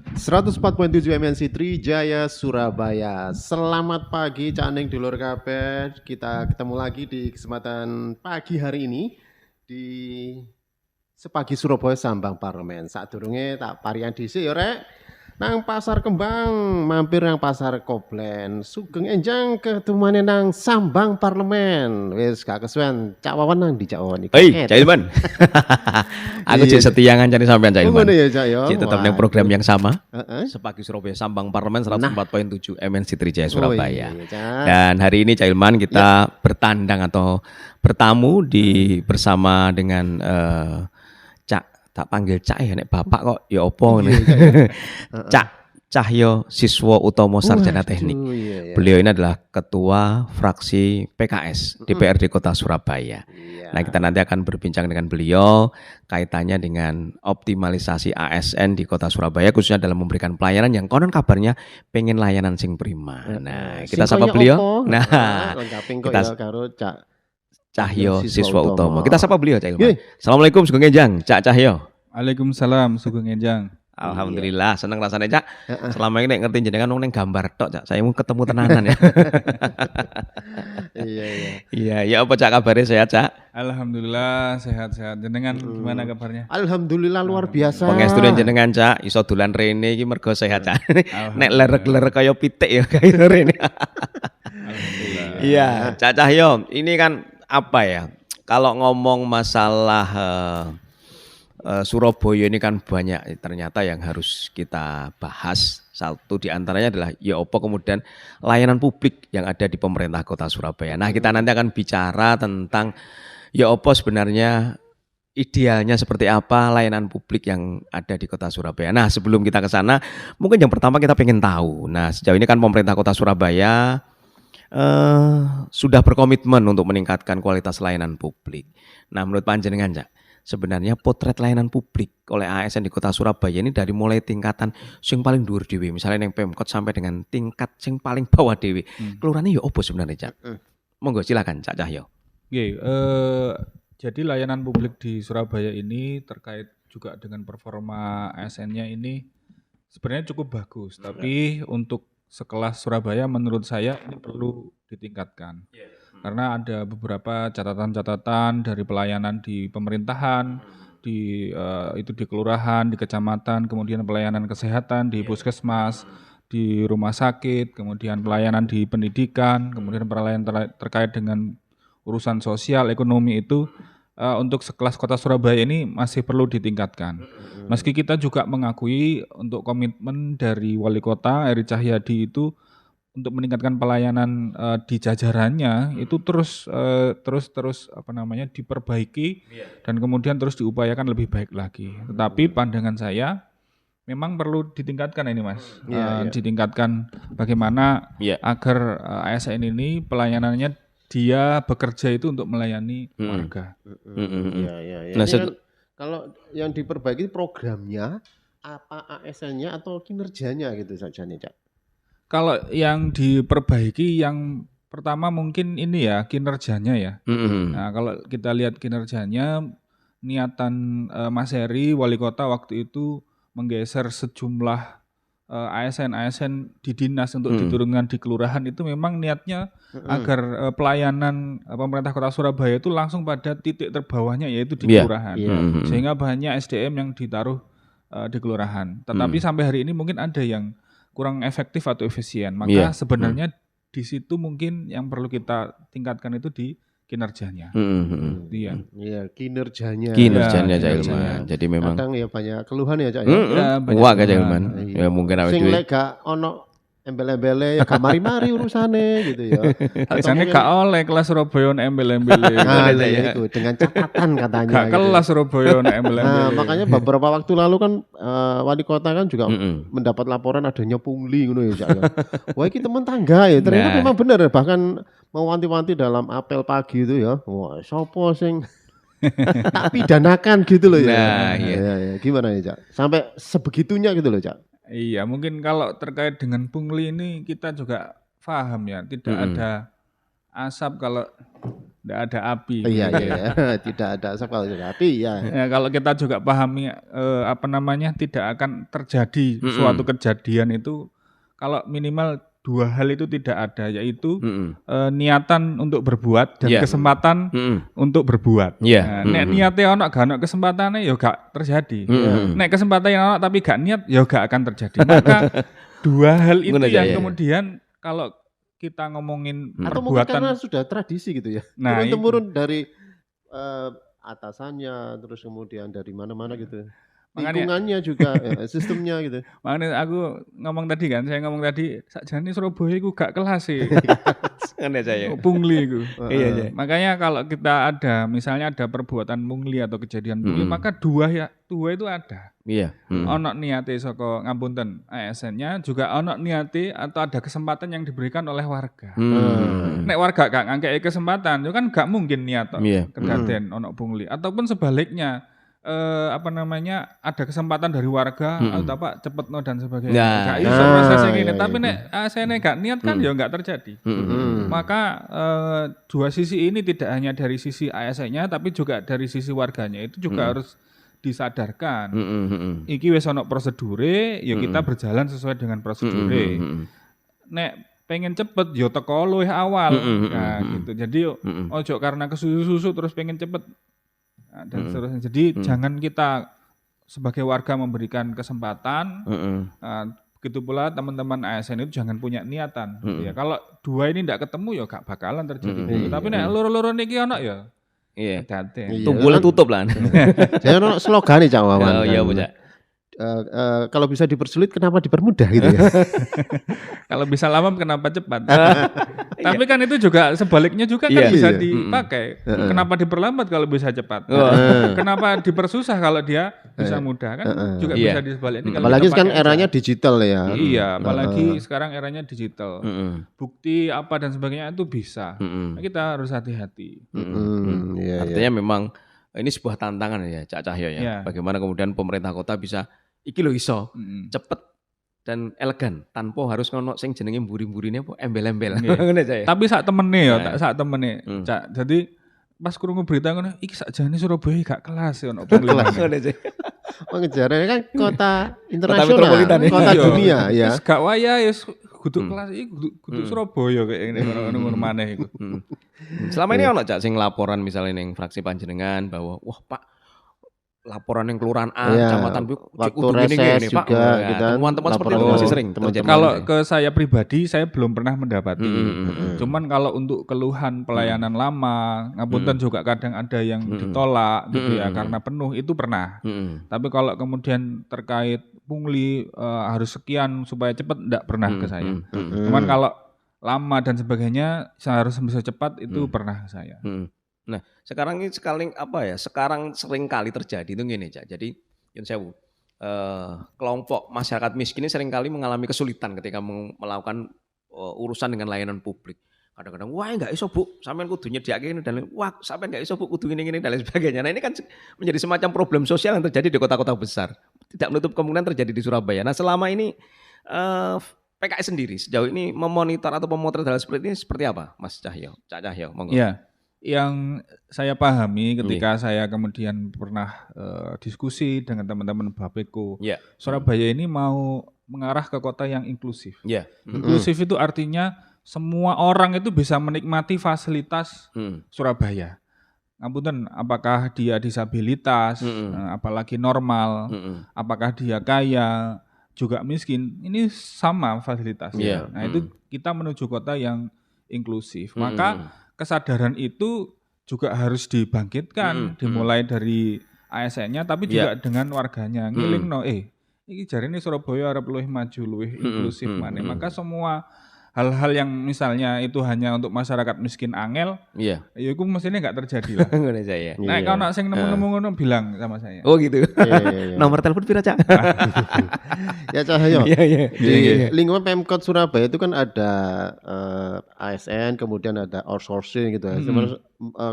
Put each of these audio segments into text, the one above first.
104.7 MNC Trijaya Surabaya. Selamat pagi Cak Ning dulur kabeh. Kita ketemu lagi di kesempatan pagi hari ini di Sepagi Surabaya Sambang Parlemen. Sadurunge tak parian dhisik ya rek. Nang Pasar Kembang, mampir nang Pasar Koblen. Sugeng enjang ketumane nang Sambang Parlemen. Wis gak kesuwen Cak Wawan nang di Cak Wawan iki. Hei, Cak Ilman. Aku Iya. cek setia ngancani sampean Cak Ilman. Ngono ya Cak ya. Cek tetap Wah, yang program yang sama. Heeh. Sepagi Surabaya Sambang Parlemen 104.7 MNC Trijaya Oh, Surabaya. iya, Cak. Dan hari ini Cak Ilman kita bertandang atau bertamu bersama dengan tak panggil Cak ya nek bapak kok ya opo ngene. Cak Cahyo Siswo Utomo Sarjana Teknik. Iya, iya. Beliau ini adalah ketua fraksi PKS DPRD Kota Surabaya. Iya. Nah, kita nanti akan berbincang dengan beliau kaitannya dengan optimalisasi ASN di Kota Surabaya khususnya dalam memberikan pelayanan yang konon kabarnya pengen layanan sing prima. Nah, kita sapa beliau. Nah, kita kita karo Cak Cahyo Siswa Utomo. Utomo. Kita sapa beliau Cak Ilman. Nggih. Assalamualaikum Sugeng Enjang, Cak Cahyo. Waalaikumsalam, Sugeng Enjang. Alhamdulillah, seneng rasanya Cak. Selama ini nek ngerti jenengan wong ning gambar tok Cak. Saya mau ketemu tenanan ya. Iya, iya. Iya, ya apa Cak kabarnya sehat Cak? Alhamdulillah sehat-sehat. Jenengan gimana kabarnya? Alhamdulillah luar biasa. Pengestune jenengan Cak, iso dolan rene iki mergo sehat Cak. Alhamdulillah. Nek lerek-lerek kaya pitik ya kaya rene. Alhamdulillah. Iya, Cak Cahyo, ini kan apa ya? Kalau ngomong masalah Surabaya ini kan banyak ternyata yang harus kita bahas. Satu di antaranya adalah ya apa kemudian layanan publik yang ada di pemerintah Kota Surabaya. Nah, kita nanti akan bicara tentang ya apa sebenarnya idealnya seperti apa layanan publik yang ada di Kota Surabaya. Nah, sebelum kita ke sana, mungkin yang pertama kita pengen tahu. Nah, sejauh ini kan pemerintah Kota Surabaya sudah berkomitmen untuk meningkatkan kualitas layanan publik. Nah, menurut panjenengan, Cak, sebenarnya potret layanan publik oleh ASN di Kota Surabaya ini dari mulai tingkatan sing paling dhuwur dhewe, misalnya yang Pemkot sampai dengan tingkat sing paling bawah dhewe. Kelurahannya ya opo sebenarnya, Cak? Monggo silakan, Cak Cahyo. Oke, jadi layanan publik di Surabaya ini terkait juga dengan performa ASN-nya ini sebenarnya cukup bagus, tapi untuk sekelas Surabaya menurut saya ini perlu ditingkatkan. Karena ada beberapa catatan-catatan dari pelayanan di pemerintahan, itu di kelurahan, di kecamatan, kemudian pelayanan kesehatan di puskesmas, di rumah sakit, kemudian pelayanan di pendidikan, kemudian pelayanan terkait dengan urusan sosial, ekonomi itu untuk sekelas Kota Surabaya ini masih perlu ditingkatkan. Meski kita juga mengakui untuk komitmen dari Wali Kota Eri Cahyadi itu untuk meningkatkan pelayanan di jajarannya itu terus diperbaiki dan kemudian terus diupayakan lebih baik lagi. Tetapi pandangan saya memang perlu ditingkatkan ini Mas. Ditingkatkan bagaimana agar ASN ini pelayanannya dia bekerja itu untuk melayani warga. Iya. Nah, Ini kan kalau yang diperbaiki programnya, apa ASN-nya atau kinerjanya gitu saja nih, Cak. Kalau yang diperbaiki yang pertama mungkin ini ya kinerjanya ya. Nah, kalau kita lihat kinerjanya, niatan Mas Heri Wali Kota waktu itu menggeser sejumlah ASN di dinas untuk diturunkan di kelurahan itu memang niatnya agar pelayanan pemerintah Kota Surabaya itu langsung pada titik terbawahnya yaitu di kelurahan. Sehingga banyak SDM yang ditaruh di kelurahan. Tetapi sampai hari ini mungkin ada yang kurang efektif atau efisien. Maka sebenarnya di situ mungkin yang perlu kita tingkatkan itu di kinerjanya. Iya, kinerjanya. Kinerjanya Cak Ilman. Jadi memang Kadang ya banyak keluhan ya, Cak. wah Cak Ilman. Ya mungkin awake Sing dhewe. lek gak ono embel-embele ya gak mari-mari urusane gitu ya. Biasanya gak oleh kelas Surabaya embel-embele. Nah, ya itu dengan catatan katanya. Gak gitu. kelas Surabaya embel-embele. Nah, makanya beberapa waktu lalu kan wali kota kan juga mendapat laporan adanya pungli ngono ya, Cak. Wah, iki teman tangga ya. Ternyata memang benar bahkan mewanti-wanti dalam apel pagi itu ya. Wah, sopo sing tak pidanakan gitu loh ya. Nah, iya. Ya. Gimana ya, Cak? Sampai sebegitunya gitu loh, Cak. Iya, mungkin kalau terkait dengan pungli ini kita juga paham ya, tidak ada asap kalau tidak ada api. Iya, gitu iya, ya. iya. Tidak ada asap kalau tidak ada api, ya. Ya, kalau kita juga pahami tidak akan terjadi Mm-mm. suatu kejadian itu kalau minimal 2 hal itu tidak ada, yaitu Mm-mm. niatan untuk berbuat dan Iya. kesempatan Mm-mm. untuk berbuat. Iya. Nah, nek niatnya ono gak ono kesempatannya ya gak terjadi. Mm-mm. Nek kesempatannya ono tapi gak niat ya gak akan terjadi. Maka 2 hal itu Ngono aja, yang ya. kemudian kalau kita ngomongin Atau mungkin karena perbuatan, sudah tradisi gitu ya. nah itu. Turun-temurun dari atasannya, terus kemudian dari mana-mana gitu. Makanya- Lingkungannya juga, sistemnya gitu. Makanya aku saya ngomong tadi sakjane Surabaya iku gak kelas sih. Ngono aja ya. Pungli iku. Iya, iya. Makanya kalau kita misalnya ada perbuatan pungli atau kejadian pungli, maka dua itu ada. Iya. Ono niate saka ngapunten ASN-nya, juga ono niate atau ada kesempatan yang diberikan oleh warga. Nek warga gak ngangkei kesempatan, itu kan gak mungkin niat tok Iya. kedaden ono pungli. Ataupun sebaliknya ada kesempatan dari warga atau Pak cepet no dan sebagainya. Nah. Gak iso proses ini. Iya, Tapi iya. nek ASN-nya gak niat kan ya gak terjadi. Maka dua sisi ini tidak hanya dari sisi ASN-nya tapi juga dari sisi warganya itu juga harus disadarkan. Iki wis ono prosedure, ya kita berjalan sesuai dengan prosedure. Nek pengen cepet yo teko luwih awal. Nah, gitu. Jadi ojo karena kesusu-susu terus pengen cepet. Nah, dan seterusnya. Jadi jangan kita sebagai warga memberikan kesempatan. Begitu pula teman-teman ASN itu jangan punya niatan. Gitu ya. Kalau dua ini tidak ketemu ya gak bakalan terjadi. Tapi nek loro-loro niki ono ya. Iya. Hati-hati. Iya. Tumbulnya tutup lah. Saya ono slogan nih Cak Wawan. Oh iya, kan. Bocah. Kalau bisa dipersulit kenapa dipermudah gitu ya. Kalau bisa lama kenapa cepat? Tapi kan itu juga sebaliknya juga kan Iya. bisa Iya. dipakai. Kenapa diperlambat kalau bisa cepat? Oh. Kenapa dipersusah kalau dia bisa mudah kan? Juga Iya. bisa disebaliknya. Kalau Apalagi kita sekarang pakai eranya aja. digital ya. Iya, apalagi sekarang eranya digital. Bukti apa dan sebagainya itu bisa. Nah, kita harus hati-hati. Iya, Artinya memang ini sebuah tantangan ya Cak Cahyo ya. Iya. Bagaimana kemudian pemerintah kota bisa iki lho iso cepet dan elegan tanpa harus ngono sing jenenge mburi-mburine apa embel-embel. Nggih. Ngono aja ya. Tapi saat temene ya, Nah. tak saat temene. Cak, jadi pas krungu berita ngono, iki sakjane Surabaya gak kelas ya ono pungli. Ngono aja. Pengejarannya kan kota internasional, metropolitan ya. kota Iya. dunia ya. Wis gak waya ya kudu kelas iki kudu Surabaya kayak ngene ngono maneh iku. Selama ini ono Cak sing laporan misalnya ning fraksi panjenengan bahwa wah Pak laporan yang kelurahan A, Iya, kecamatan B, waktu reses juga, Pak. gitu kan, Temuan-temuan seperti itu laporan masih dari sering teman-teman. terjadi. Kalau ke saya pribadi saya belum pernah mendapati. Hmm. Cuman kalau untuk keluhan pelayanan lama, ngapunten juga kadang ada yang ditolak gitu ya karena penuh itu pernah. Tapi kalau kemudian terkait pungli harus sekian supaya cepat enggak pernah ke saya. Cuman kalau lama dan sebagainya harus bisa cepat itu pernah ke saya. Nah, sekarang ini sekarang sering kali terjadi itu gini, Cak. Jadi, yun sewu, kelompok masyarakat miskin ini sering kali mengalami kesulitan ketika melakukan urusan dengan layanan publik. Kadang-kadang, wah enggak iso Bu, sampean kudu nyediake ini dan wah sampean enggak iso Bu kudu ngene dan lain sebagainya. Nah, ini kan menjadi semacam problem sosial yang terjadi di kota-kota besar. Tidak menutup kemungkinan terjadi di Surabaya. Nah, selama ini PKS sendiri sejauh ini memonitor atau memotret hal seperti ini seperti apa, Mas Cahyo? Cak Cahyo, monggo. Iya. Yang saya pahami ketika saya kemudian pernah diskusi dengan teman-teman Bapeko, Iya. Surabaya ini mau mengarah ke kota yang inklusif. Iya. Inklusif itu artinya semua orang itu bisa menikmati fasilitas Surabaya. Ngapunten, apakah dia disabilitas, apalagi normal, apakah dia kaya, juga miskin, ini sama fasilitasnya. Iya. Nah, itu kita menuju kota yang inklusif. Maka kesadaran itu juga harus dibangkitkan, dimulai dari ASN-nya tapi juga dengan warganya. Ngilingno, iki jarine Surabaya arep luwih maju, luwih inklusif maneh. Maka semua hal-hal yang misalnya itu hanya untuk masyarakat miskin angel, Iya. ya itu mestinya nggak terjadi lah. Ngono aja ya. Nah, kalau sing nemu-nemu ngono bilang sama saya. Oh gitu. Iya. Nomor telepon pira, Cak? Ya Cahyo. Iya, iya. Di lingkungan Pemkot Surabaya itu kan ada ASN, kemudian ada outsourcing gitu ya. Sebenarnya,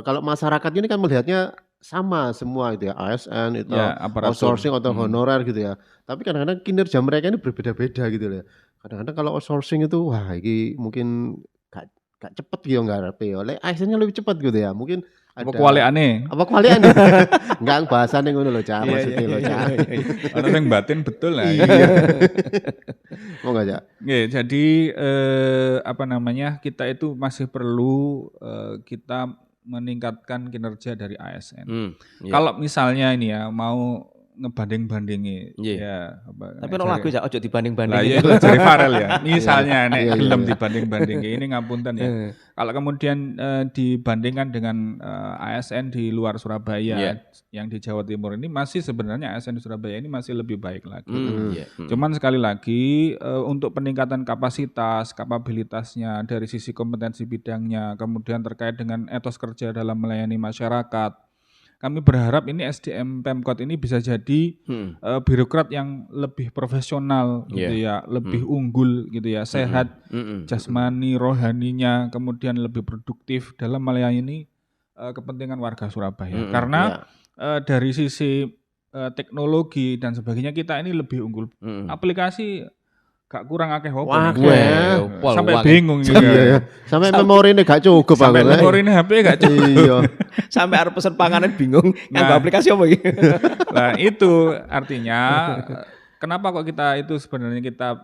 kalau masyarakat ini kan melihatnya sama semua gitu ya, ASN itu Ya, aparatur. outsourcing atau honorer gitu ya. Tapi kadang-kadang kinerja mereka ini berbeda-beda gitu ya. Kadang-kadang kalau outsourcing itu wah ini mungkin gak cepet gitu nggarepe yo. Lek ASN-nya lebih cepat gitu ya. Mungkin Apa ada kualiane? apa kualian? Enggak bahasane ngono lho, Cak. Maksudnya lho, Cak. Ana sing batin betul lah. Iya. Mau enggak, Cak? Nggih, jadi apa namanya? Kita itu masih perlu kita meningkatkan kinerja dari ASN. Iya. Kalau misalnya ini ya mau ngebanding-bandingi Iya. ya apa Tapi ono lagu Cak, ojo lah dibanding-bandingin. ya itu jadi Farel ya. Misalnya nek Iya, iya, gelem iya. dibanding-bandingin ini ngapunten ya. Kalau kemudian dibandingkan dengan ASN di luar Surabaya Iya. yang di Jawa Timur ini masih sebenarnya ASN di Surabaya ini masih lebih baik lagi. Iya. Cuman sekali lagi untuk peningkatan kapasitas, kapabilitasnya dari sisi kompetensi bidangnya, kemudian terkait dengan etos kerja dalam melayani masyarakat. Kami berharap ini SDM Pemkot ini bisa jadi birokrat yang lebih profesional gitu ya, lebih unggul gitu ya, sehat jasmani, rohaninya, kemudian lebih produktif dalam melayani kepentingan warga Surabaya. Karena dari sisi teknologi dan sebagainya kita ini lebih unggul. Aplikasi gak kurang akeh opo. Wah, nih. akeh. Sampai Wah, bingung Iya juga. ya. Sampai memorine gak cukup Sampai aku. memori HP gak cukup. Iya. Sampai arep pesen panganan bingung nganggo Nah. aplikasi apa iki? Nah itu artinya kenapa kok kita itu sebenarnya kita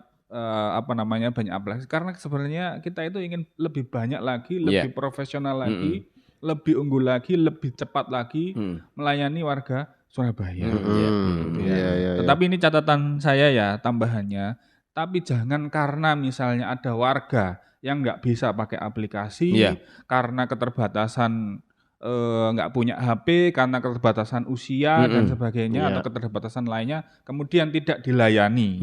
apa namanya banyak aplikasi? Karena sebenarnya kita itu ingin lebih banyak lagi, lebih profesional lagi, lebih unggul lagi, lebih cepat lagi melayani warga Surabaya. Gitu ya. Iya. Tetapi ini catatan saya ya tambahannya. Tapi jangan karena misalnya ada warga yang nggak bisa pakai aplikasi karena keterbatasan nggak punya HP, karena keterbatasan usia dan sebagainya atau keterbatasan lainnya, kemudian tidak dilayani.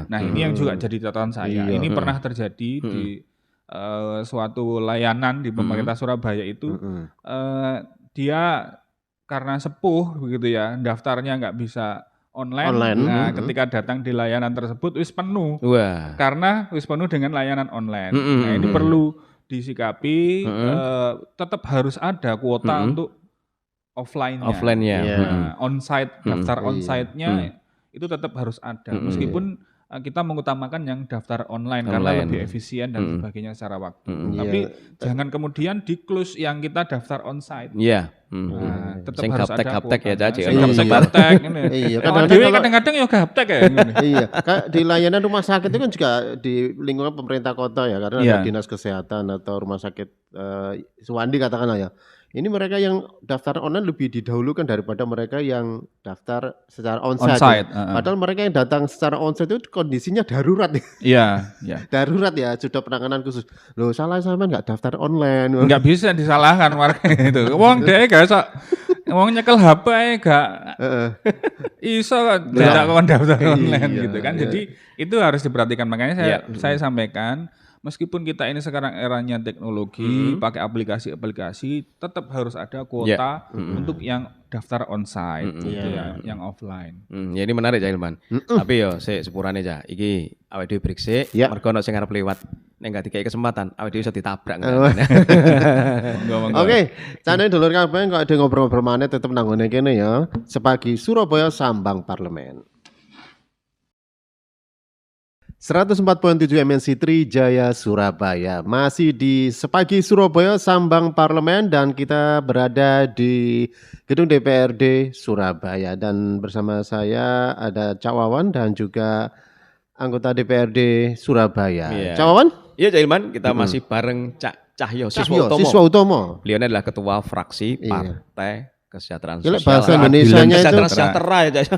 Nah ini yang juga jadi catatan saya. Iya. Ini pernah terjadi di suatu layanan di pemerintah Surabaya itu dia karena sepuh begitu ya, daftarnya nggak bisa online. Nah, ketika datang di layanan tersebut wis penuh. Wah. Karena wis penuh dengan layanan online. Nah, ini perlu disikapi tetap harus ada kuota untuk offline-nya. Offline-nya. Nah, on-site, daftar on-site-nya itu tetap harus ada. Meskipun kita mengutamakan yang daftar online karena lebih efisien dan sebagainya secara waktu. Tapi jangan kemudian di-close yang kita daftar on-site. Iya. Nah, tetap Sing harus ada gaptek ya, kuotanya. Caci. Sing gaptek ini. Iya, Kadang-kadang ya gaptek ya. Iya, di layanan rumah sakit itu kan juga di lingkungan pemerintah kota ya, karena ada dinas kesehatan atau rumah sakit Suwandi katakanlah ya. Ini mereka yang daftar online lebih didahulukan daripada mereka yang daftar secara onsite. Padahal mereka yang datang secara onsite itu kondisinya darurat. Iya. Darurat ya, sudah penanganan khusus. Loh, salah sama nggak daftar online. Nggak bisa disalahkan warga itu. Wong deh gak iso wong nyekel HP gak iso tidak kon daftar online gitu kan. Jadi itu harus diperhatikan. Makanya saya sampaikan meskipun kita ini sekarang eranya teknologi, pakai aplikasi-aplikasi, tetap harus ada kuota untuk yang daftar onsite gitu ya, yang offline. Ya ini menarik Cak Ilman. Tapi yo sepurane Cak, iki awake dhewe break sik, mergo ono sing arep liwat. Nek gak dikai kesempatan, awake dhewe iso ditabrak. Oke, channel dulur kabeh kok ada ngobrol-ngobrol maneh tetep nang ngene kene ya. Sepagi Surabaya Sambang Parlemen. 104.7 MNC Trijaya Surabaya. Masih di Sepagi Surabaya Sambang Parlemen dan kita berada di gedung DPRD Surabaya dan bersama saya ada Cak Wawan dan juga anggota DPRD Surabaya. Cak Wawan? Iya Cak Ilman, kita masih bareng Cak Cahyo Siswa Utomo. Beliau adalah ketua fraksi Partai Kesejahteraan Gila, Sosial. bahasa Indonesianya itu Kesejahteraan sejahtera ya Cak.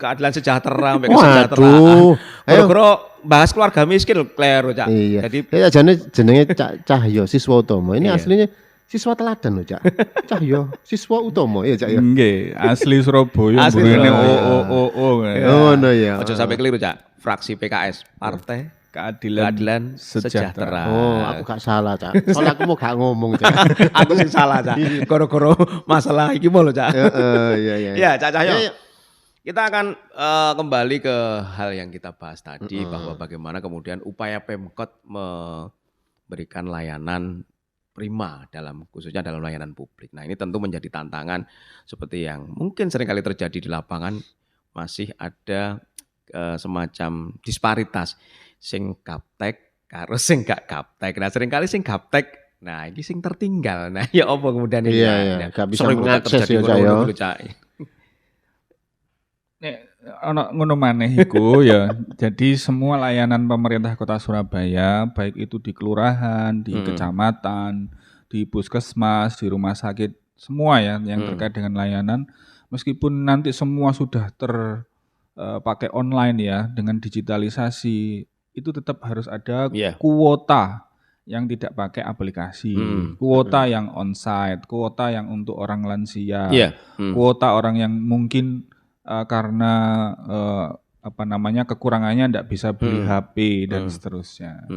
Keadilan sejahtera sampai Waduh. kesejahteraan. Bro, bahas keluarga miskin kleru Cak. Iya. Jadi jenenge Cahyo Siswa Utomo. Ini aslinya siswa teladan loh, Cak. Cahyo Siswa Utomo ya, Cak ya. Nggih, asli Surabaya Asli mrene Surabaya. Oh no ya. ojo sampai keliru Cak. Fraksi PKS, Partai Keadilan Sejahtera. Oh, aku gak salah, Cak. Soalnya aku mau gak ngomong, Cak. Aku sing salah Cak. Goro-goro masalah iki mau lho Cak. Iya. Ya Cak Cahyo. Kita akan kembali ke hal yang kita bahas tadi bahwa bagaimana kemudian upaya Pemkot memberikan layanan prima khususnya dalam layanan publik. Nah, ini tentu menjadi tantangan seperti yang mungkin seringkali terjadi di lapangan, masih ada semacam disparitas sing gaptek karo sing gak gaptek. Nah, seringkali sing gaptek, nah iki sing tertinggal. Nah, ya apa kemudian ini? Iya, Nah, iya, nah, gak bisa sering kok mengakses terjadi ya, Cak, ngono-ngono ya. dulu, Cak. Nek ana ngono maneh iku ya. Jadi semua layanan pemerintah Kota Surabaya, baik itu di kelurahan, di kecamatan, di puskesmas, di rumah sakit, semua ya yang terkait dengan layanan, meskipun nanti semua sudah pakai online ya dengan digitalisasi, itu tetap harus ada Iya. kuota yang tidak pakai aplikasi, kuota yang onsite, kuota yang untuk orang lansia, Iya. kuota orang yang mungkin karena apa namanya kekurangannya tidak bisa beli HP dan seterusnya.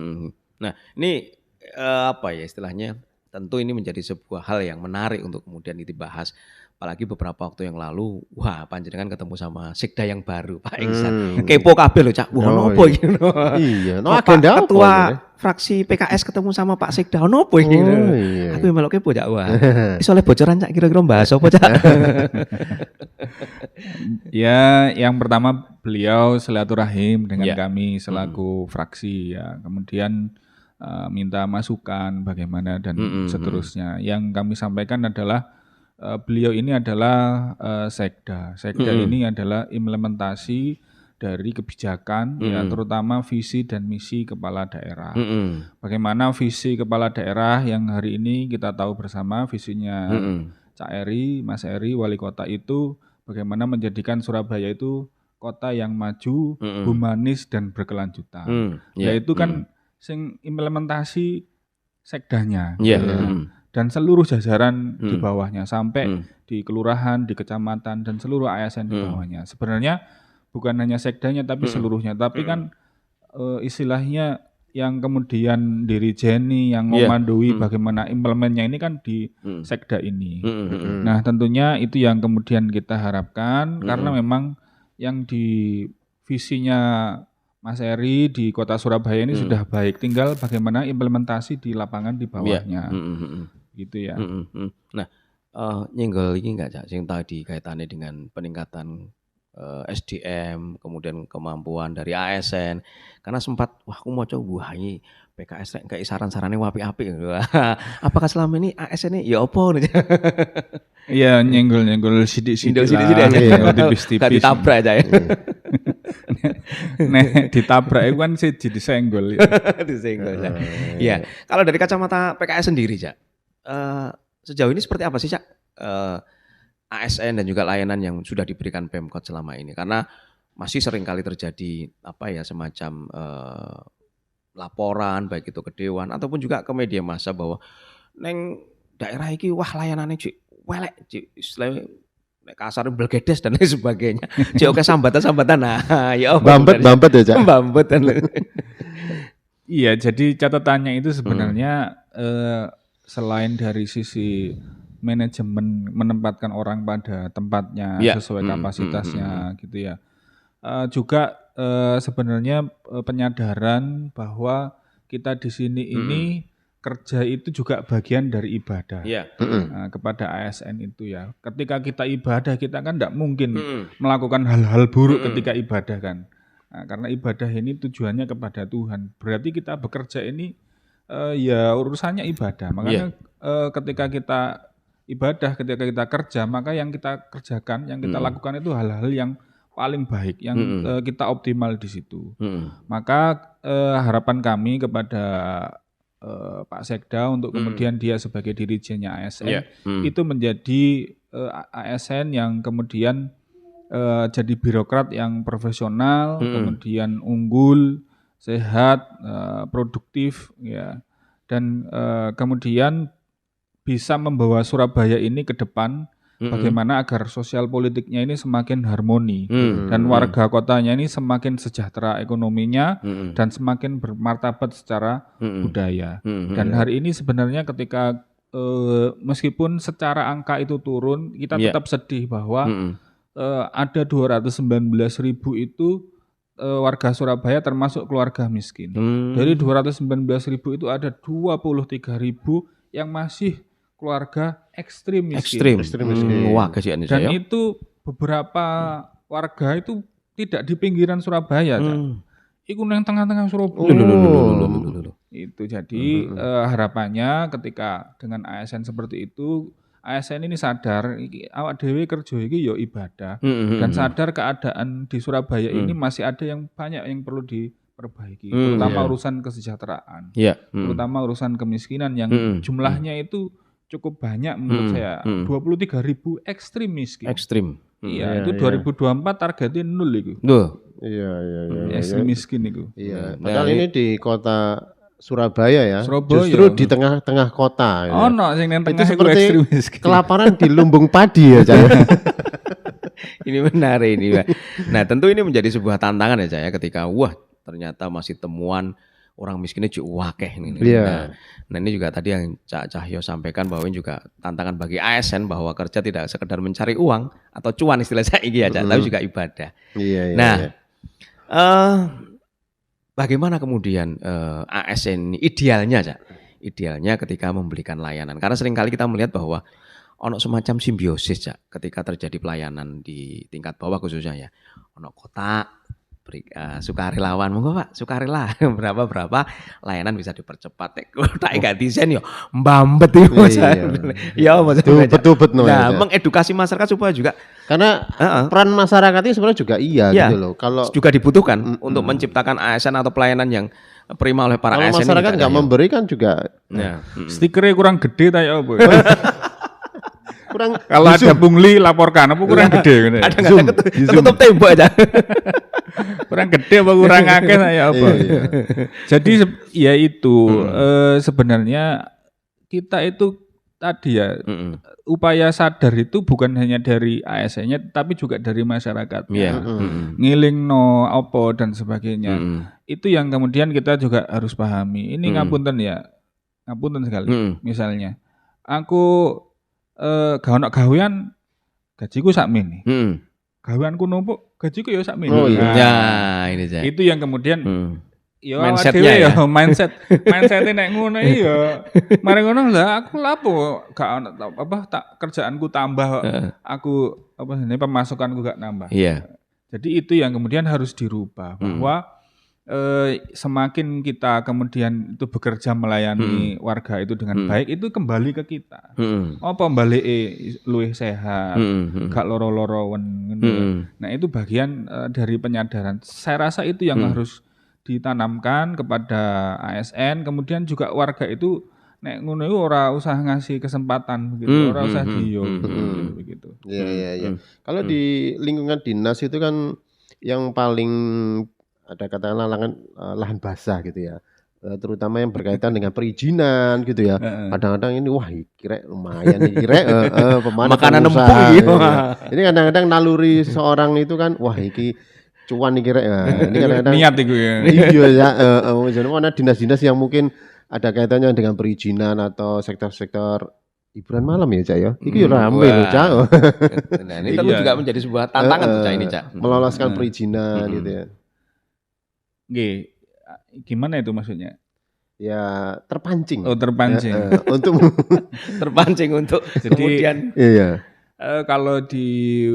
Nah, ini apa ya istilahnya? Tentu ini menjadi sebuah hal yang menarik untuk kemudian dibahas. Apalagi beberapa waktu yang lalu, wah panjenengan ketemu sama sekda yang baru, Pak Iksan. Kepo kabeh lho, Cak. Wah, Oh, nopo iki? Iya, no Kok Pak agenda apa Ketua ini? fraksi PKS ketemu sama Pak Sekda, nopo iki? Oh, iya. Aku yang melok kepo, Cak. Wah. Iso oleh bocoran, Cak, kira-kira bahas apa, Cak? Ya, yang pertama beliau silaturahim dengan Ya. kami selaku fraksi ya. Kemudian minta masukan bagaimana dan seterusnya. Yang kami sampaikan adalah beliau ini adalah sekda. Sekda ini adalah implementasi dari kebijakan ya terutama visi dan misi kepala daerah. Bagaimana visi kepala daerah yang hari ini kita tahu bersama visinya Cak Eri, Mas Eri, wali kota itu bagaimana menjadikan Surabaya itu kota yang maju, humanis dan berkelanjutan. Yaitu kan sing implementasi sekdanya. Iya. Ya. Dan seluruh jajaran di bawahnya sampai di kelurahan, di kecamatan dan seluruh ASN di bawahnya. Sebenarnya bukan hanya sekdanya tapi seluruhnya. Tapi kan istilahnya yang kemudian dirijeni, yang memandui bagaimana implementnya ini kan di sekda ini. Nah tentunya itu yang kemudian kita harapkan karena memang yang di visinya Mas Eri di kota Surabaya ini sudah baik. Tinggal bagaimana implementasi di lapangan di bawahnya. Gitu ya. Nah, nyenggol ini enggak, Cak, sing tadi kaitannya dengan peningkatan SDM, kemudian kemampuan dari ASN. Karena sempat, wah aku mau coba ini PKS kayak saran-sarannya wapi-api. Apakah selama ini ASN ya opo? Iya, nyenggol-nyenggol sidik-sidik lah. Sidik-sidik aja. Nyenggol tipis-tipis. Gak ditabrak aja ya. Nek ditabrak itu kan sih disenggol. Disenggol. Iya. Kalau dari kacamata PKS sendiri, Cak, sejauh ini seperti apa sih, Cak, ASN dan juga layanan yang sudah diberikan Pemkot selama ini? Karena masih sering kali terjadi apa ya semacam laporan baik itu ke dewan ataupun juga ke media massa bahwa neng daerah iki wah layanannya cik welek, cik istilahnya kasar belgedes dan lain sebagainya. Cik oke sambatan-sambatan. Nah, ya Bambet ya, Cak. Bambet dan Iya, jadi catatannya itu sebenarnya selain dari sisi manajemen menempatkan orang pada tempatnya sesuai kapasitasnya gitu ya. Juga sebenarnya penyadaran bahwa kita di sini ini kerja itu juga bagian dari ibadah kepada ASN itu ya. Ketika kita ibadah kita kan tidak mungkin melakukan hal-hal buruk ketika ibadah kan. Nah, karena ibadah ini tujuannya kepada Tuhan. Berarti kita bekerja ini ya urusannya ibadah. Makanya ketika kita ibadah, ketika kita kerja, maka yang kita kerjakan, yang kita lakukan itu hal-hal yang paling baik, yang kita optimal di situ. Maka harapan kami kepada Pak Sekda untuk kemudian dia sebagai dirijennya ASN itu menjadi ASN yang kemudian jadi birokrat yang profesional, kemudian unggul, sehat, produktif, ya, dan kemudian bisa membawa Surabaya ini ke depan. Bagaimana agar sosial politiknya ini semakin harmoni dan warga kotanya ini semakin sejahtera ekonominya dan semakin bermartabat secara budaya. Dan hari ini sebenarnya ketika meskipun secara angka itu turun, kita tetap sedih bahwa ada 219.000 itu warga Surabaya termasuk keluarga miskin. Dari 219.000 itu ada 23.000 yang masih keluarga ekstrim miskin. Wah, kasihan Dan saya. itu beberapa warga itu tidak di pinggiran Surabaya, iku nang tengah-tengah Surabaya. Loh. Itu jadi harapannya ketika dengan ASN seperti itu, ASN ini sadar iki awak dhewe kerja iki ya ibadah dan sadar keadaan di Surabaya ini masih ada yang banyak yang perlu diperbaiki, terutama urusan kesejahteraan. Iya. Terutama urusan kemiskinan yang jumlahnya itu cukup banyak menurut saya. 23.000 ekstrim miskin. Ekstrim. Iya, itu 2024 targetnya 0 itu. Loh. Iya. Ekstrim miskin itu. Iya. Nah, Padahal ini di kota Surabaya ya. Surabaya. Justru di tengah-tengah kota. Ya. Ono sing nang tengah Itu iku ekstrim seperti miskin. kelaparan di lumbung padi ya, Cak. Ini menarik ini, Pak. Nah, tentu ini menjadi sebuah tantangan ya, Cak, ya, ketika wah ternyata masih temuan orang miskinnya juga wakeh ini. Iya. Nah, ini juga tadi yang Cak Cahyo sampaikan bahwa ini juga tantangan bagi ASN bahwa kerja tidak sekedar mencari uang atau cuan istilah saya ya, Cak, tapi juga ibadah. Iya. Nah, bagaimana kemudian ASN ini idealnya, Cak? Idealnya ketika memberikan layanan. Karena seringkali kita melihat bahwa ono semacam simbiosis, Cak, ketika terjadi pelayanan di tingkat bawah khususnya ya. Ono kotak, sukarelawan, monggo Pak, sukarela berapa layanan bisa dipercepat. Kotak gak desain yo mbambet iki Mas. Ya Mas. Betul. Nah, mengedukasi masyarakat supaya juga karena peran masyarakat ini sebenarnya juga gitu loh. Kalau juga dibutuhkan untuk menciptakan ASN atau pelayanan yang prima oleh para kalau ASN. masyarakat nggak memberi kan juga Stikernya kurang gede ta ya apa? kurang. Kalau ada pungli laporkan apa kurang gede ngene. Ada nggak ketutup tembok aja. Kurang gede apa kurang akeh ta ya apa? Jadi ya itu sebenarnya kita itu tadi ya upaya sadar itu bukan hanya dari ASN-nya tapi juga dari masyarakat. Ngilingno apa dan sebagainya. Itu yang kemudian kita juga harus pahami. Ini ngapunten sekali. Misalnya aku gak ono gawean gajiku sakmene. Gaweanku numpuk gajiku ya sakmene. Oh iya. Ya, ini Cak. Itu yang kemudian ya mindsetnya ya. mindset nek ngono ya. Mari ngono lah aku lapo gak ono tak kerjaanku tambah aku ini pemasukanku gak nambah. Iya. Jadi itu yang kemudian harus dirubah bahwa semakin kita kemudian itu bekerja melayani warga itu dengan baik itu kembali ke kita. Apa balike luwih sehat, gak loro-lorowen. Nah, itu bagian dari penyadaran. Saya rasa itu yang harus ditanamkan kepada ASN, kemudian juga warga itu nek ngono iku ora usah ngasih kesempatan begitu, ora usah begitu. Iya. Kalau di lingkungan dinas itu kan yang paling ada katakanlah lahan basah gitu ya. Terutama yang berkaitan dengan perizinan gitu ya. Kadang-kadang ini wah kira lumayan nih makanan empuk gitu ya. Ini kadang-kadang naluri seorang itu kan wah iki cuan nih kira. Ini kadang-kadang niat itu ya. Iya ya, mana dinas-dinas yang mungkin ada kaitannya dengan perizinan atau sektor-sektor hiburan malam ya, Cak ya. Iki rame loh, Cak. Nah, ini tentu juga menjadi sebuah tantangan tuh, Cak, ini, Cak. Meloloskan perizinan gitu ya. Nggih. Gimana itu maksudnya? Ya terpancing. Oh, terpancing. Untuk terpancing untuk kemudian. Iya. Kalau di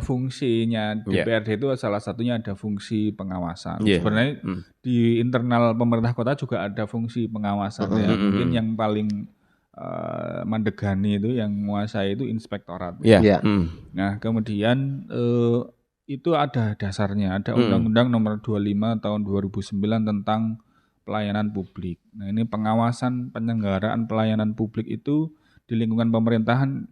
fungsinya DPRD itu salah satunya ada fungsi pengawasan. Sebenarnya di internal pemerintah kota juga ada fungsi pengawasan ya. Mungkin yang paling mandegani itu yang menguasai itu inspektorat. Nah, kemudian itu ada dasarnya, ada Undang-Undang Nomor 25 Tahun 2009 tentang pelayanan publik. Nah, ini pengawasan penyelenggaraan pelayanan publik itu di lingkungan pemerintahan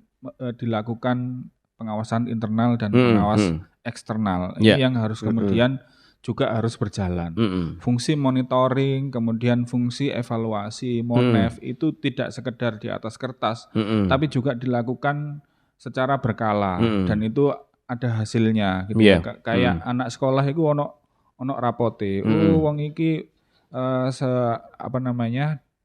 dilakukan pengawasan internal dan pengawas eksternal. Ini yang harus kemudian juga harus berjalan. Fungsi monitoring, kemudian fungsi evaluasi, Monef itu tidak sekedar di atas kertas, tapi juga dilakukan secara berkala dan itu ada hasilnya gitu. Kayak anak sekolah itu ono rapote. Wong iki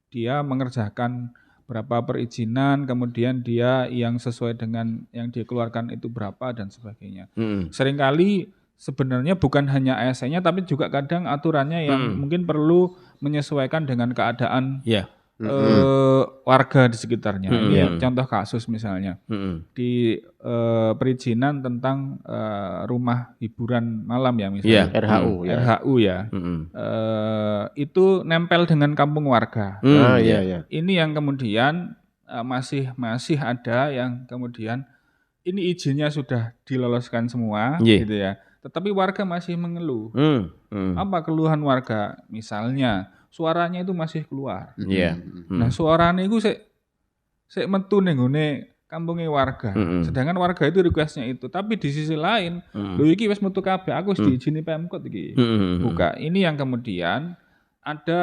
dia mengerjakan berapa perizinan, kemudian dia yang sesuai dengan yang dia keluarkan itu berapa dan sebagainya. Seringkali sebenarnya bukan hanya ASN-nya tapi juga kadang aturannya yang mungkin perlu menyesuaikan dengan keadaan warga di sekitarnya. Ini Iya. contoh kasus misalnya di perizinan tentang rumah hiburan malam ya misalnya. Iya. RHU ya. RHU ya. Itu nempel dengan kampung warga. Iya. Ini yang kemudian masih ada yang kemudian ini izinnya sudah diloloskan semua Iya. gitu ya. Tetapi warga masih mengeluh. Apa keluhan warga? Misalnya suaranya itu masih keluar. Iya. Nah, suaranya itu sik metu ning nggone kampunge warga. Sedangkan warga itu requestnya itu. Tapi di sisi lain, lho iki wis metu kabeh, aku wis diizini Pemkot iki. Buka. Ini yang kemudian ada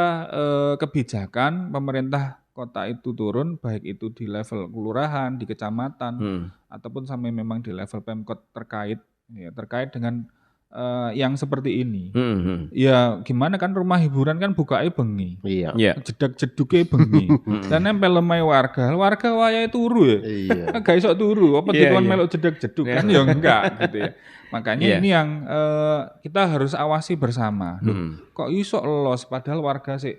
kebijakan pemerintah kota itu turun, baik itu di level kelurahan, di kecamatan, ataupun sampai memang di level Pemkot terkait dengan yang seperti ini. Ya gimana kan rumah hiburan kan bukae bengi. Iya. Iya. Jedak-jeduke bengi. Dan nempel lemai warga. Warga wayahe turu ya. Iya. Gak iso turu, apa Iya, dikon iya. melok jedak-jeduk kan ya enggak gitu ya. Makanya Iya. ini yang kita harus awasi bersama. Loh, kok iso lolos padahal warga sih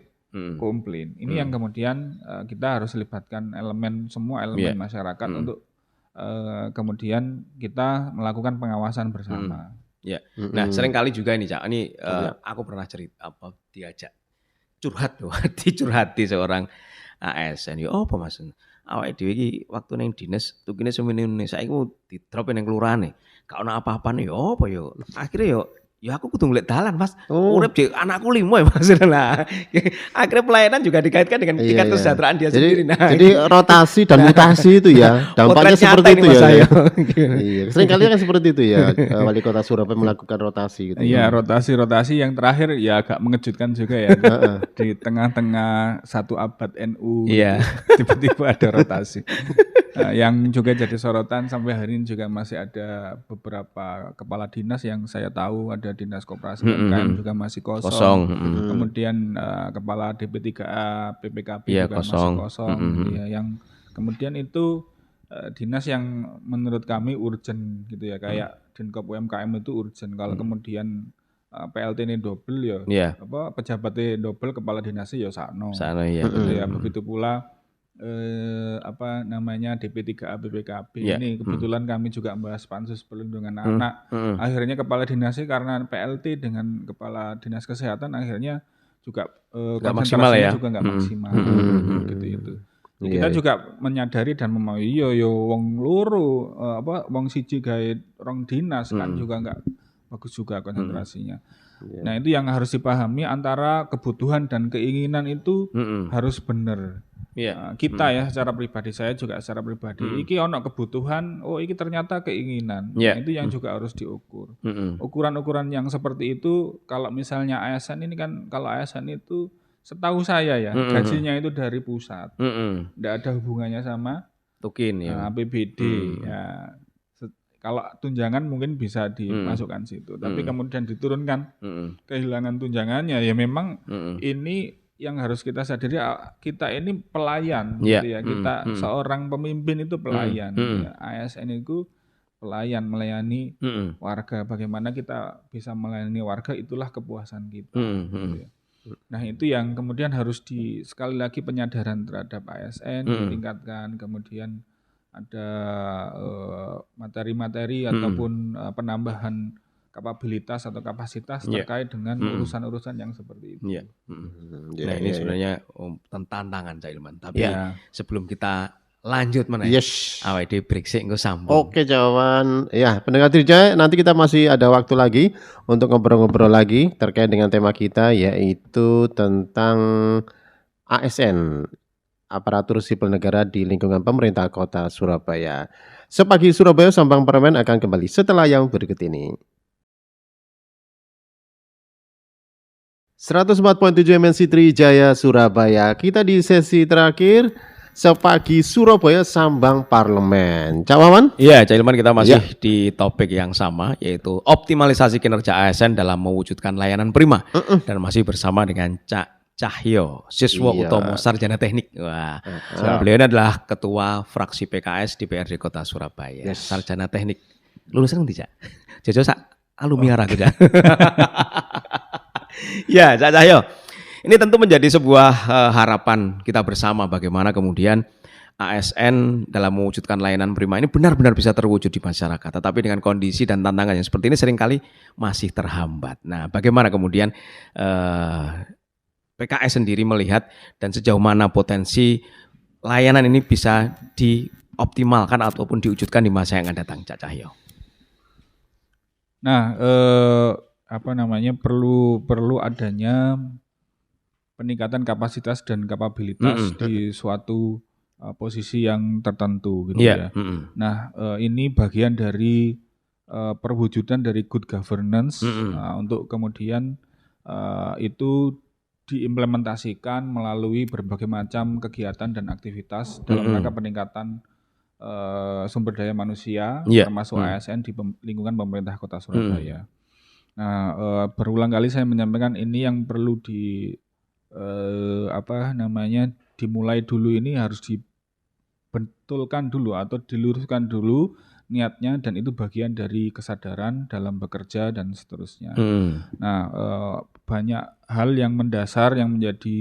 komplain. Ini yang kemudian kita harus libatkan semua elemen masyarakat untuk kemudian kita melakukan pengawasan bersama. Ya. Nah, sering kali juga ini, Cak. Ini aku pernah diajak curhat loh, dicurhati seorang ASN. Ya apa Mas? Awake dhewe iki waktu ning dinas tukine semene saiki mau di-drop ning kelurahane. Gak ono apa-apane ya apa ya. Akhire ya aku kudu ngeliat dalan Mas. Urip di anakku 5 ya Mas. Nah, akhirnya pelayanan juga dikaitkan dengan tingkat kesejahteraan dia sendiri. Nah, jadi rotasi dan mutasi itu ya, dampaknya seperti itu ya. Saya. Iya, sering kali kan seperti itu ya. Wali Kota Surabaya melakukan rotasi gitu. Iya, rotasi yang terakhir ya agak mengejutkan juga ya. Di tengah-tengah 1 abad NU Iya. tiba-tiba ada rotasi. Yang juga jadi sorotan sampai hari ini juga masih ada beberapa kepala dinas yang saya tahu, ada dinas koperasi UMKM juga masih kosong. Kemudian kepala DP3A, PPKB Iya, juga kosong. masih kosong. Ya, yang kemudian itu dinas yang menurut kami urgent gitu ya, kayak Dinkop UMKM itu urgent. Kalau kemudian PLT ini double ya, Iya. apa pejabatnya double, kepala dinasnya ya sakno. Sana ya. Gitu ya. Begitu pula apa namanya DP3A BPKB Iya. ini kebetulan kami juga membahas pansus perlindungan anak. Akhirnya kepala dinasnya karena PLT dengan kepala dinas kesehatan akhirnya juga Nggak maksimal ya? juga nggak maksimal gitu itu. Kita juga menyadari dan memahami yo wong loro wong siji gawe rong dinas kan juga nggak bagus juga konsentrasinya. Nah, itu yang harus dipahami antara kebutuhan dan keinginan itu harus benar. Iya. Kita ya secara pribadi, saya juga secara pribadi iki ono kebutuhan, iki ternyata keinginan. Iya. Nah, itu yang juga harus diukur. Ukuran-ukuran yang seperti itu kalau misalnya ASN ini kan, kalau ASN itu setahu saya ya gajinya itu dari pusat. Nggak ada hubungannya sama Tukin ya. APBD ya. Kalau tunjangan mungkin bisa dimasukkan situ, tapi kemudian diturunkan kehilangan tunjangannya ya memang ini yang harus kita sadari, kita ini pelayan gitu ya. Kita seorang pemimpin itu pelayan. Ya. ASN itu pelayan, melayani warga. Bagaimana kita bisa melayani warga, itulah kepuasan kita. Gitu ya. Nah, itu yang kemudian harus sekali lagi penyadaran terhadap ASN ditingkatkan, kemudian ada materi-materi ataupun penambahan kapabilitas atau kapasitas terkait dengan urusan-urusan yang seperti itu. Iya. Nah, ini sebenarnya tantangan Cak Ilman. Tapi sebelum kita lanjut mana ya? Awake dhewe break sik engko sambung. Oke, jawaban. Ya, pendengar Trijaya, nanti kita masih ada waktu lagi untuk ngobrol-ngobrol lagi terkait dengan tema kita, yaitu tentang ASN, aparatur sipil negara di lingkungan pemerintah Kota Surabaya. Sepagi Surabaya Sambang Parlemen akan kembali setelah yang berikut ini. 104.7 MNC Trijaya Surabaya. Kita di sesi terakhir Sepagi Surabaya Sambang Parlemen. Cak Wawan? Iya, Cak Ilman, kita masih di topik yang sama, yaitu optimalisasi kinerja ASN dalam mewujudkan layanan prima. Dan masih bersama dengan Cak Cahyo, siswa utama sarjana teknik. Wah, beliau ini adalah ketua fraksi PKS di DPRD Kota Surabaya. Sarjana teknik. Lulusan nanti, Cak? Jojo sak alumni arah Cak. Ya, Cak Cahyo. Ini tentu menjadi sebuah harapan kita bersama bagaimana kemudian ASN dalam mewujudkan layanan prima ini benar-benar bisa terwujud di masyarakat. Tetapi dengan kondisi dan tantangan yang seperti ini seringkali masih terhambat. Nah, bagaimana kemudian PKS sendiri melihat dan sejauh mana potensi layanan ini bisa dioptimalkan ataupun diwujudkan di masa yang akan datang, Cak Cahyo? Nah, perlu adanya peningkatan kapasitas dan kapabilitas di suatu posisi yang tertentu gitu ya. Nah, ini bagian dari perwujudan dari good governance untuk kemudian itu diimplementasikan melalui berbagai macam kegiatan dan aktivitas dalam rangka peningkatan sumber daya manusia termasuk ASN di lingkungan pemerintah Kota Surabaya. Nah, berulang kali saya menyampaikan ini yang perlu dimulai dulu, ini harus dibentulkan dulu atau diluruskan dulu niatnya, dan itu bagian dari kesadaran dalam bekerja dan seterusnya. Nah, banyak hal yang mendasar yang menjadi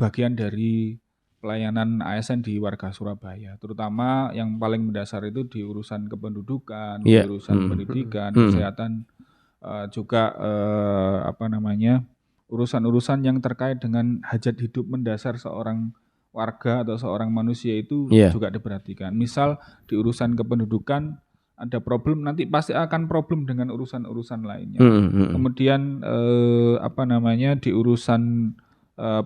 bagian dari pelayanan ASN di warga Surabaya, terutama yang paling mendasar itu di urusan kependudukan, di urusan pendidikan, kesehatan, juga urusan-urusan yang terkait dengan hajat hidup mendasar seorang warga atau seorang manusia itu juga diperhatikan. Misal di urusan kependudukan ada problem, nanti pasti akan problem dengan urusan-urusan lainnya. Kemudian di urusan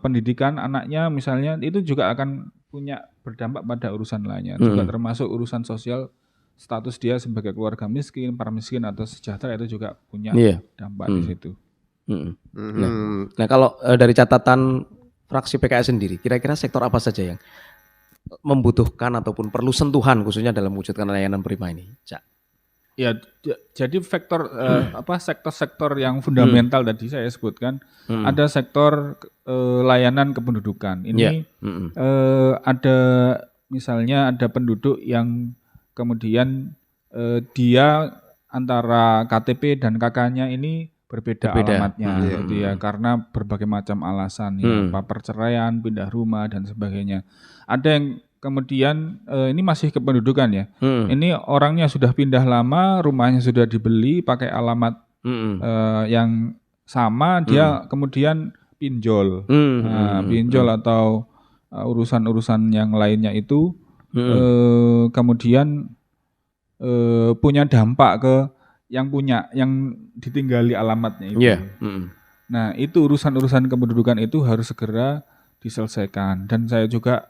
pendidikan anaknya misalnya, itu juga akan punya berdampak pada urusan lainnya. Juga termasuk urusan sosial, status dia sebagai keluarga miskin, pramiskin atau sejahtera, itu juga punya dampak di situ. Nah, kalau dari catatan fraksi PKS sendiri, kira-kira sektor apa saja yang membutuhkan ataupun perlu sentuhan khususnya dalam mewujudkan layanan prima ini, Cak? Ya, jadi sektor-sektor yang fundamental tadi saya sebutkan, ada sektor layanan kependudukan. Ini ada misalnya ada penduduk yang kemudian dia antara KTP dan KK-nya ini berbeda alamatnya, gitu ya, karena berbagai macam alasan, perceraian, pindah rumah dan sebagainya. Ada yang kemudian ini masih kependudukan ya. Ini orangnya sudah pindah lama, rumahnya sudah dibeli pakai alamat yang sama, dia kemudian pinjol, pinjol atau urusan-urusan yang lainnya itu kemudian punya dampak ke yang ditinggali alamatnya itu. Nah, itu urusan-urusan kependudukan itu harus segera diselesaikan. Dan saya juga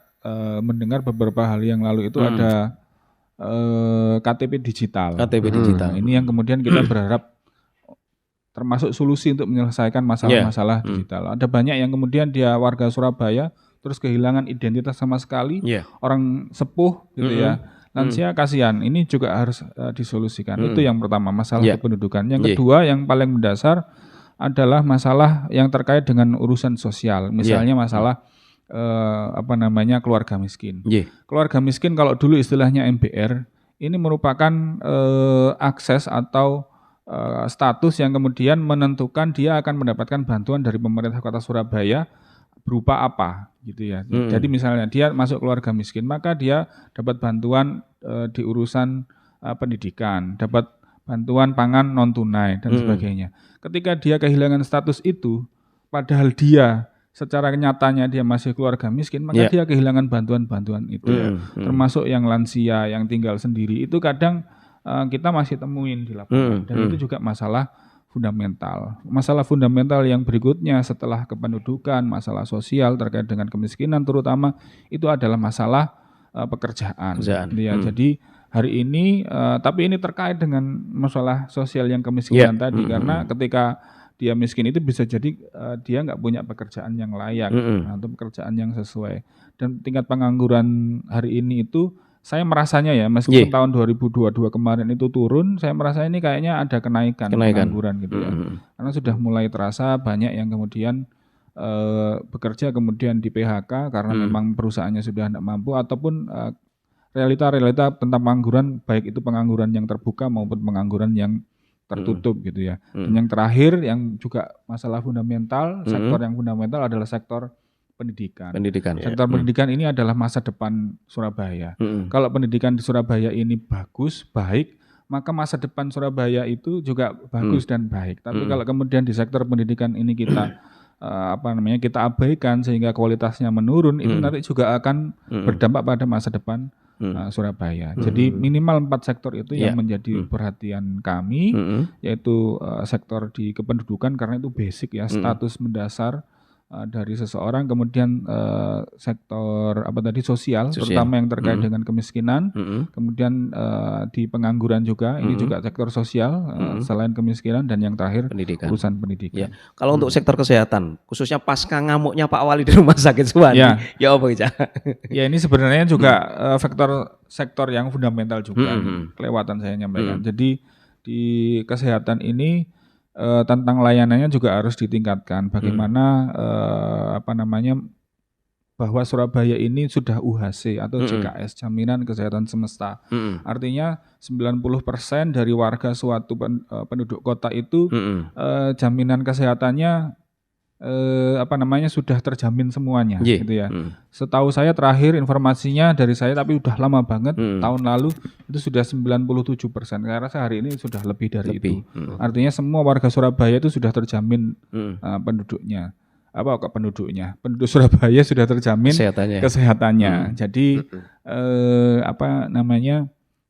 mendengar beberapa hari yang lalu itu ada KTP digital. Ini yang kemudian kita berharap termasuk solusi untuk menyelesaikan masalah-masalah digital. Ada banyak yang kemudian dia warga Surabaya terus kehilangan identitas sama sekali, orang sepuh gitu ya, lansia, kasihan. Ini juga harus disolusikan. Itu yang pertama, masalah kependudukan. Yang kedua yang paling mendasar adalah masalah yang terkait dengan urusan sosial. Misalnya masalah keluarga miskin. Keluarga miskin kalau dulu istilahnya MBR, ini merupakan akses atau status yang kemudian menentukan dia akan mendapatkan bantuan dari pemerintah Kota Surabaya berupa apa gitu ya. Jadi misalnya dia masuk keluarga miskin, maka dia dapat bantuan di urusan pendidikan, dapat bantuan pangan non tunai dan sebagainya. Ketika dia kehilangan status itu, padahal dia secara nyatanya dia masih keluarga miskin, maka dia kehilangan bantuan-bantuan itu ya. Termasuk yang lansia, yang tinggal sendiri, itu kadang kita masih temuin di lapangan. Dan itu juga masalah fundamental. Masalah fundamental yang berikutnya setelah kependudukan, masalah sosial terkait dengan kemiskinan terutama, itu adalah masalah pekerjaan. Ya, jadi hari ini, tapi ini terkait dengan masalah sosial yang kemiskinan tadi, karena ketika dia miskin itu bisa jadi dia nggak punya pekerjaan yang layak atau pekerjaan yang sesuai. Dan tingkat pengangguran hari ini itu saya merasanya ya, meskipun tahun 2022 kemarin itu turun, saya merasa ini kayaknya ada kenaikan. Pengangguran gitu ya. Karena sudah mulai terasa banyak yang kemudian bekerja kemudian di PHK karena memang perusahaannya sudah tidak mampu, ataupun realita-realita tentang pengangguran, baik itu pengangguran yang terbuka maupun pengangguran yang tertutup gitu ya. Dan yang terakhir yang juga masalah fundamental, sektor yang fundamental adalah sektor pendidikan. Sektor pendidikan ini adalah masa depan Surabaya. Kalau pendidikan di Surabaya ini bagus, baik, maka masa depan Surabaya itu juga bagus dan baik. Tapi kalau kemudian di sektor pendidikan ini kita kita abaikan sehingga kualitasnya menurun, itu nanti juga akan berdampak pada masa depan Surabaya. Jadi minimal 4 sektor itu yang menjadi perhatian kami, yaitu sektor di kependudukan karena itu basic ya, status mendasar dari seseorang, kemudian sektor sosial, terutama yang terkait dengan kemiskinan, kemudian di pengangguran juga, ini juga sektor sosial selain kemiskinan, dan yang terakhir urusan pendidikan. Kalau untuk sektor kesehatan, khususnya pasca ngamuknya Pak Wali di Rumah Sakit Suwandi, ya apa Ica? Ya ini sebenarnya juga sektor yang fundamental juga, kelewatan saya nyampaikan. Jadi di kesehatan ini tentang layanannya juga harus ditingkatkan. Bagaimana bahwa Surabaya ini sudah UHC atau JKS, Jaminan Kesehatan Semesta. Artinya 90% dari warga suatu penduduk kota itu jaminan kesehatannya sudah terjamin semuanya, gitu ya. Setahu saya terakhir informasinya dari saya, tapi udah lama banget, tahun lalu itu sudah 97%. Saya rasa hari ini sudah lebih dari itu. Artinya semua warga Surabaya itu sudah terjamin penduduk Surabaya sudah terjamin kesehatannya. Jadi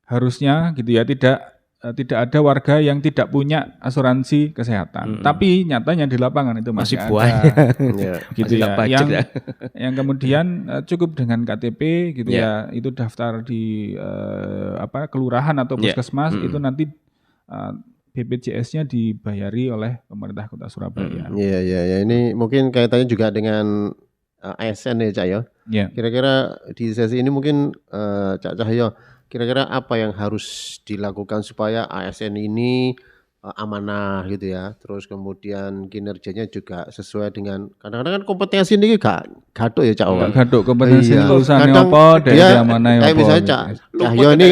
harusnya gitu ya, tidak ada warga yang tidak punya asuransi kesehatan. Tapi nyatanya di lapangan itu masih ada. Gitu ya. Yang kemudian cukup dengan KTP gitu ya, itu daftar di kelurahan atau puskesmas, itu nanti BPJS-nya dibayari oleh pemerintah Kota Surabaya. Iya. Ini mungkin kaitannya juga dengan ASN ya, Cak ya. Kira-kira di sesi ini mungkin Cak Cahyo, kira-kira apa yang harus dilakukan supaya ASN ini amanah gitu ya, terus kemudian kinerjanya juga sesuai dengan, kadang-kadang kan kompetensi ini gak gaduh ya Cak. Gak gaduh kompetensi lulusannya apa, dari amanah apa. Kayak misalnya Cak Cahyo ini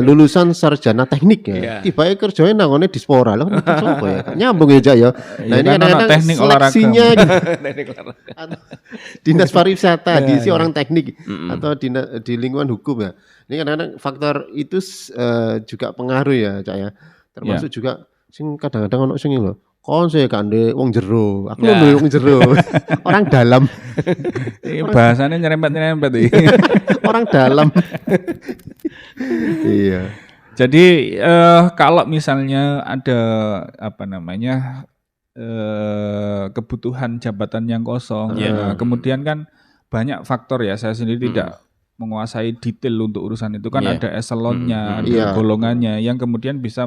lulusan sarjana teknik ya, tiba-tiba kerjanya nangone Dispora loh, apa ya, nyambung ya Cak ya. Nah ini kadang-kadang seleksinya gitu. Dinas pariwisata diisi orang teknik atau di lingkungan hukum ya. Ini kadang-kadang faktor itu juga pengaruh ya Cak ya. Termasuk juga sing kadang-kadang ono sing lho, kon saya kande wong jero, aku lho wong jero. Orang dalam. Ini bahasanya nyerempet-nyerempet iki. Orang dalam. Iya. Jadi kalau misalnya ada kebutuhan jabatan yang kosong, kemudian kan banyak faktor ya, saya sendiri tidak menguasai detail untuk urusan itu kan, ada eselonnya, ada golongannya yang kemudian bisa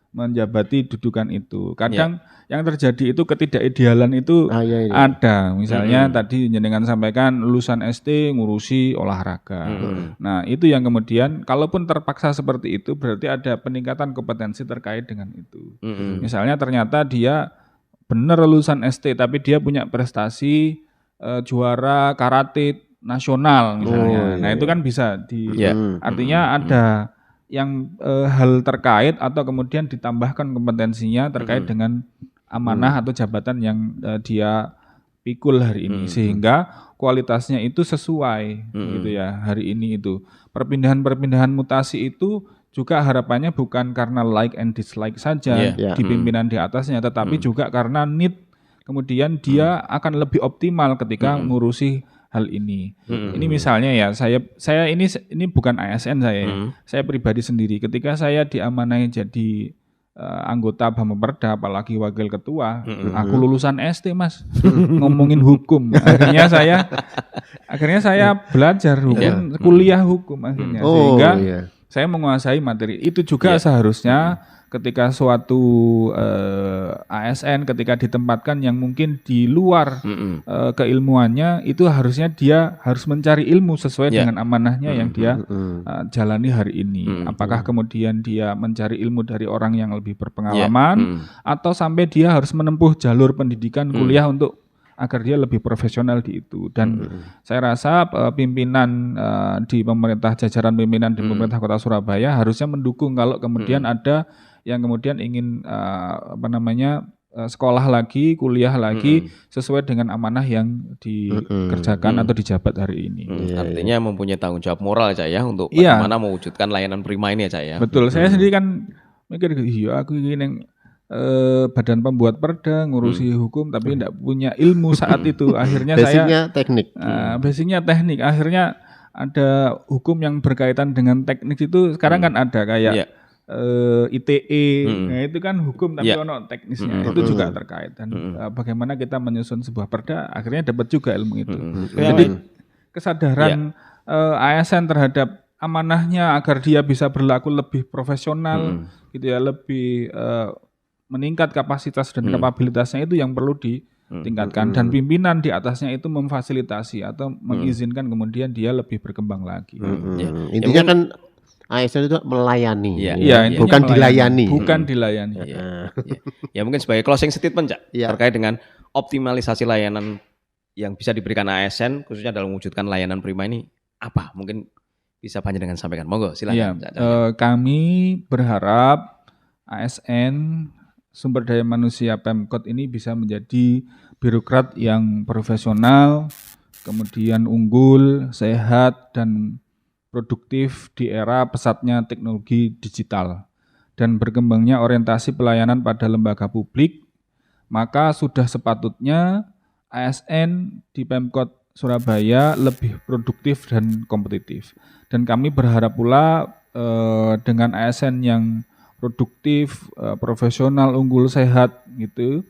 menjabati dudukan itu. Kadang yang terjadi itu ketidakidealan itu ada. Misalnya tadi jenengan sampaikan lulusan SD ngurusi olahraga. Nah, itu yang kemudian kalaupun terpaksa seperti itu berarti ada peningkatan kompetensi terkait dengan itu. Misalnya ternyata dia benar lulusan SD tapi dia punya prestasi juara karate nasional misalnya. Nah, itu kan bisa artinya ada yang hal terkait atau kemudian ditambahkan kompetensinya terkait dengan amanah atau jabatan yang dia pikul hari ini, sehingga kualitasnya itu sesuai gitu ya. Hari ini itu perpindahan mutasi itu juga harapannya bukan karena like and dislike saja di pimpinan di atasnya, tetapi juga karena need, kemudian dia akan lebih optimal ketika ngurusi hal ini. Ini misalnya ya, saya ini bukan ASN saya pribadi sendiri. Ketika saya diamanahi jadi anggota Bamperda, apalagi wakil ketua, aku lulusan SD Mas, ngomongin hukum. Akhirnya saya belajar hukum, kuliah hukum akhirnya, sehingga saya menguasai materi. Itu juga seharusnya ketika suatu ASN ketika ditempatkan yang mungkin di luar keilmuannya, itu harusnya dia harus mencari ilmu sesuai dengan amanahnya yang dia jalani hari ini. Apakah kemudian dia mencari ilmu dari orang yang lebih berpengalaman atau sampai dia harus menempuh jalur pendidikan kuliah untuk agar dia lebih profesional di itu. Dan saya rasa pimpinan di pemerintah, jajaran pimpinan di pemerintah Kota Surabaya harusnya mendukung kalau kemudian ada yang kemudian ingin sekolah lagi, kuliah lagi sesuai dengan amanah yang dikerjakan atau dijabat hari ini. Artinya mempunyai tanggung jawab moral Cak ya untuk bagaimana mewujudkan layanan prima ini ya Cak ya. Betul, saya sendiri kan mikir iya aku ini badan pembuat perda ngurusi hukum tapi tidak punya ilmu saat itu. Akhirnya basicnya teknik. Basicnya teknik. Akhirnya ada hukum yang berkaitan dengan teknik itu sekarang kan ada kayak ITE, nah itu kan hukum tapi ono teknisnya, itu juga terkait dan bagaimana kita menyusun sebuah perda akhirnya dapat juga ilmu itu. Jadi kesadaran ASN terhadap amanahnya agar dia bisa berlaku lebih profesional, gitu ya, lebih meningkat kapasitas dan kapabilitasnya itu yang perlu ditingkatkan dan pimpinan di atasnya itu memfasilitasi atau mengizinkan kemudian dia lebih berkembang lagi. Intinya kan ASN itu melayani, bukan dilayani. Bukan dilayani. Ya mungkin sebagai closing statement Cak, terkait dengan optimalisasi layanan yang bisa diberikan ASN khususnya dalam mewujudkan layanan prima ini apa? Mungkin bisa panjenengan sampaikan. Monggo silakan. Kami berharap ASN sumber daya manusia Pemkot ini bisa menjadi birokrat yang profesional, kemudian unggul, sehat dan produktif di era pesatnya teknologi digital dan berkembangnya orientasi pelayanan pada lembaga publik, maka sudah sepatutnya ASN di Pemkot Surabaya lebih produktif dan kompetitif. Dan kami berharap pula dengan ASN yang produktif, profesional, unggul, sehat gitu,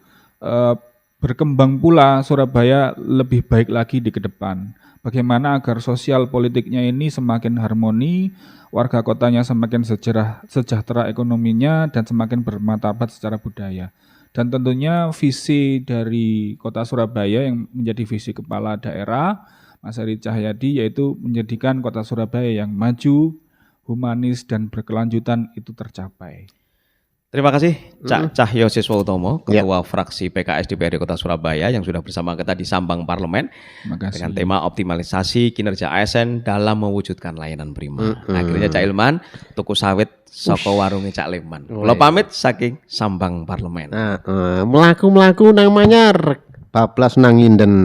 berkembang pula Surabaya lebih baik lagi di ke depan. Bagaimana agar sosial politiknya ini semakin harmoni, warga kotanya semakin sejahtera ekonominya dan semakin bermartabat secara budaya. Dan tentunya visi dari Kota Surabaya yang menjadi visi kepala daerah Mas Heri Cahyadi yaitu menjadikan Kota Surabaya yang maju, humanis dan berkelanjutan itu tercapai. Terima kasih Cak Cahyo Siswautomo, Ketua Fraksi PKS DPRD Kota Surabaya yang sudah bersama kita di Sambang Parlemen dengan tema optimalisasi kinerja ASN dalam mewujudkan layanan prima. Akhirnya Cak Ilman, tuku sawit saka warunge Cak Leman. Kula pamit saking Sambang Parlemen. Melaku-melaku nang Manyar, bablas nang Inden.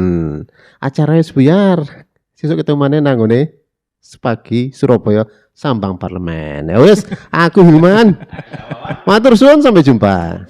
Acaranya sebuyar. Sesuk ketemu maneh nang ngene Sepagi Surabaya Sambang Parlemen. Ya wis, aku Hilman. Matur suwun, sampai jumpa.